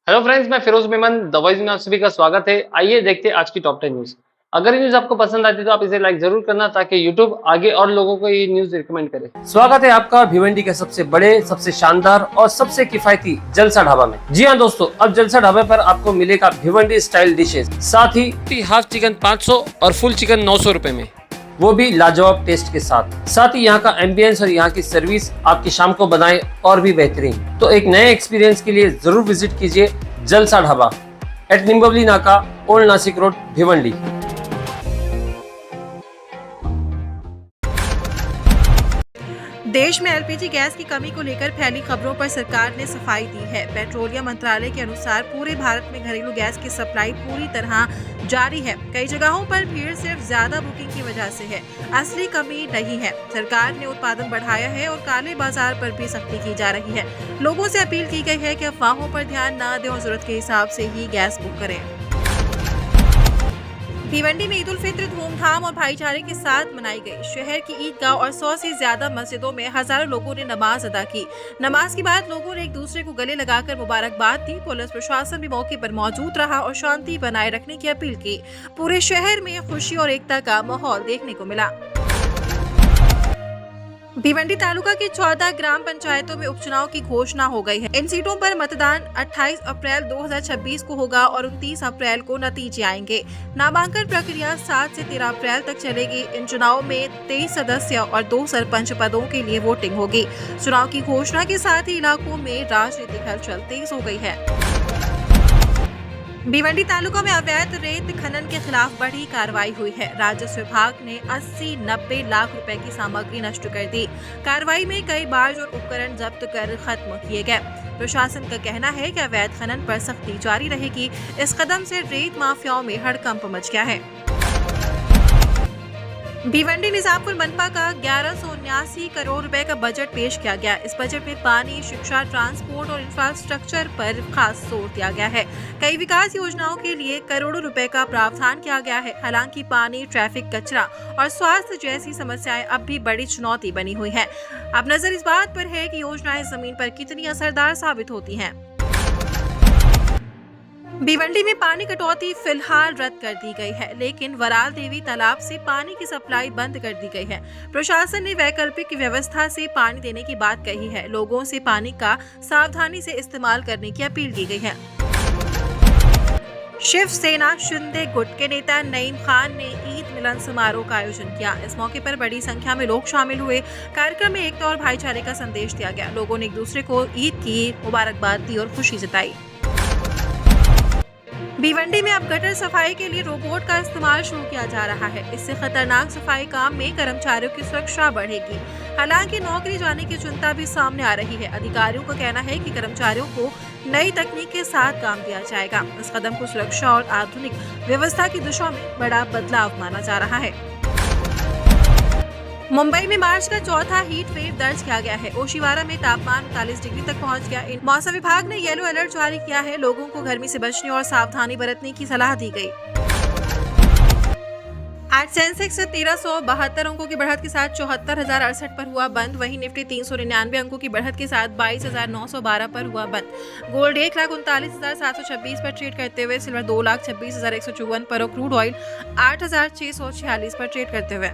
Hello friends, मैं Firoz Memon the voice में आप सभी का स्वागत है। आइए देखते हैं आज की टॉप 10 न्यूज। अगर ये न्यूज आपको पसंद आती है तो आप इसे लाइक जरूर करना ताकि यूट्यूब आगे और लोगों को ये न्यूज रिकमेंड करे। स्वागत है आपका भिवंडी के सबसे बड़े, सबसे शानदार और सबसे किफायती जलसा ढाबा में। जी हाँ दोस्तों, अब जलसा ढाबे पर आपको मिलेगा भिवंडी स्टाइल डिशेज, साथ ही हाफ चिकन 500 और फुल चिकन 900 रुपए में, वो भी लाजवाब टेस्ट के साथ ही यहाँ का एम्बियंस और यहाँ की सर्विस आपकी शाम को बनाए और भी बेहतरीन। तो एक नए एक्सपीरियंस के लिए जरूर विजिट कीजिए जलसा ढाबा एट निम्बवली नाका, ओल्ड नासिक रोड, भिवंडी। देश में एलपीजी गैस की कमी को लेकर फैली खबरों पर सरकार ने सफाई दी है। पेट्रोलियम मंत्रालय के अनुसार पूरे भारत में घरेलू गैस की सप्लाई पूरी तरह जारी है। कई जगहों पर भीड़ सिर्फ ज्यादा बुकिंग की वजह से है, असली कमी नहीं है। सरकार ने उत्पादन बढ़ाया है और काले बाजार पर भी सख्ती की जा रही है। लोगों से अपील की गई है कि अफवाहों पर ध्यान न दें और जरूरत के हिसाब से ही गैस बुक करें। भिवंडी में ईद उल फित्र धूमधाम और भाईचारे के साथ मनाई गई। शहर की ईदगाह और 100 से ज्यादा मस्जिदों में हजारों लोगों ने नमाज अदा की। नमाज के बाद लोगों ने एक दूसरे को गले लगाकर मुबारकबाद दी। पुलिस प्रशासन भी मौके पर मौजूद रहा और शांति बनाए रखने की अपील की। पूरे शहर में खुशी और एकता का माहौल देखने को मिला। भिवंडी तालुका की 14 ग्राम पंचायतों में उपचुनाव की घोषणा हो गई है। इन सीटों पर मतदान 28 अप्रैल 2026 को होगा और 29 अप्रैल को नतीजे आएंगे। नामांकन प्रक्रिया 7 से 13 अप्रैल तक चलेगी। इन चुनाव में 23 सदस्य और 2 सरपंच पदों के लिए वोटिंग होगी। चुनाव की घोषणा के साथ ही इलाकों में राजनीतिक हलचल तेज हो गई है। भिवंडी तालुका में अवैध रेत खनन के खिलाफ बड़ी कार्रवाई हुई है। राजस्व विभाग ने 80-90 लाख रुपए की सामग्री नष्ट कर दी। कार्रवाई में कई बार्ज और उपकरण जब्त कर खत्म किए गए। प्रशासन का कहना है कि अवैध खनन पर सख्ती जारी रहेगी। इस कदम से रेत माफियाओं में हड़कंप मच गया है। भिवंडी निजामपुर मनपा का 1179 करोड़ रुपए का बजट पेश किया गया। इस बजट में पानी, शिक्षा, ट्रांसपोर्ट और इंफ्रास्ट्रक्चर पर खास जोर दिया गया है। कई विकास योजनाओं के लिए करोड़ों रुपए का प्रावधान किया गया है। हालांकि पानी, ट्रैफिक, कचरा और स्वास्थ्य जैसी समस्याएं अब भी बड़ी चुनौती बनी हुई है। अब नजर इस बात पर है कि योजनाएं जमीन पर कितनी असरदार साबित होती हैं। भिवंडी में पानी कटौती फिलहाल रद्द कर दी गई है, लेकिन वराल देवी तालाब से पानी की सप्लाई बंद कर दी गई है। प्रशासन ने वैकल्पिक व्यवस्था से पानी देने की बात कही है। लोगों से पानी का सावधानी से इस्तेमाल करने की अपील की गई है। शिवसेना शिंदे गुट के नेता नईम खान ने ईद मिलन समारोह का आयोजन किया। इस मौके पर बड़ी संख्या में लोग शामिल हुए। कार्यक्रम में एकता और भाईचारे का संदेश दिया गया। लोगों ने एक दूसरे को ईद की मुबारकबाद दी और खुशी जताई। भिवंडी में अब गटर सफाई के लिए रोबोट का इस्तेमाल शुरू किया जा रहा है। इससे खतरनाक सफाई काम में कर्मचारियों की सुरक्षा बढ़ेगी। हालांकि नौकरी जाने की चिंता भी सामने आ रही है। अधिकारियों का कहना है कि कर्मचारियों को नई तकनीक के साथ काम दिया जाएगा। इस कदम को सुरक्षा और आधुनिक व्यवस्था की दिशा में बड़ा बदलाव माना जा रहा है। मुंबई में मार्च का चौथा हीट वेव दर्ज किया गया है। ओशिवारा में तापमान 39 डिग्री तक पहुंच गया। मौसम विभाग ने येलो अलर्ट जारी किया है। लोगों को गर्मी से बचने और सावधानी बरतने की सलाह दी गई। आज सेंसेक्स 1372 अंकों की बढ़त के साथ 74,068 पर हुआ बंद। वहीं निफ्टी 399 अंकों की बढ़त के साथ 22,912 पर हुआ बंद। गोल्ड 1,39,726 पर ट्रेड करते हुए, सिल्वर 2,26,154 पर और क्रूड ऑयल 8,646 पर ट्रेड करते हुए।